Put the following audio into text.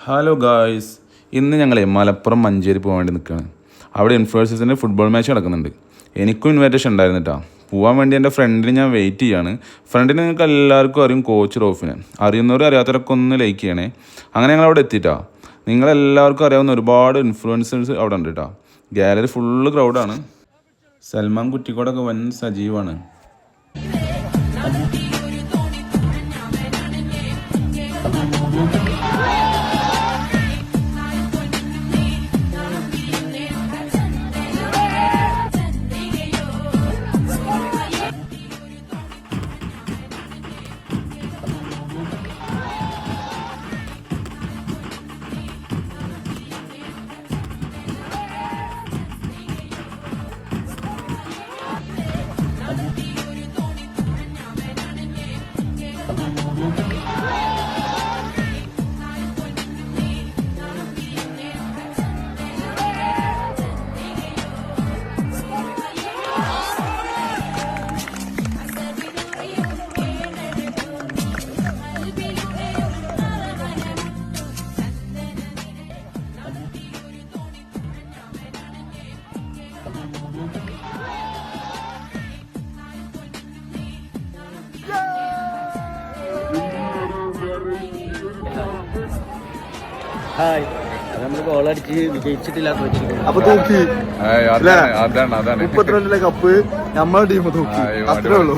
Hello guys, ഇന്ന് ഞങ്ങൾ മലപ്പുറം മഞ്ചേരി പോകാൻ വേണ്ടി നിൽക്കുകയാണ്. അവിടെ ഇൻഫ്ലുവൻസേഴ്സിൻ്റെ ഫുട്ബോൾ മാച്ച് നടക്കുന്നുണ്ട്. എനിക്കും ഇൻവിറ്റേഷൻ ഉണ്ടായിരുന്നു കേട്ടോ. പോകാൻ വേണ്ടി എൻ്റെ ഫ്രണ്ടിന് ഞാൻ വെയിറ്റ് ചെയ്യാണ്. ഫ്രണ്ടിന് നിങ്ങൾക്ക് എല്ലാവർക്കും അറിയും, കോച്ച് റോഫിനെ. അറിയുന്നവരും അറിയാത്തവരൊക്കെ ഒന്ന് ലൈക്ക് ചെയ്യണേ. അങ്ങനെ ഞങ്ങൾ അവിടെ എത്തിയിട്ടാ. നിങ്ങളെല്ലാവർക്കും അറിയാവുന്ന ഒരുപാട് ഇൻഫ്ലുവൻസേഴ്സ് അവിടെ ഉണ്ട് കേട്ടോ. ഗാലറി ഫുള്ള് ക്രൗഡാണ്. സൽമാൻ കുറ്റിക്കോടൊക്കെ വൻ സജീവമാണ്. ഹായ്, നമ്മള് ഗോളടിച്ച് വിജയിച്ചിട്ടില്ല. അപ്പൊ തൂക്കി 32 കപ്പ് നമ്മളെ ടീം തൂക്കി, അത്രേ ഉള്ളൂ.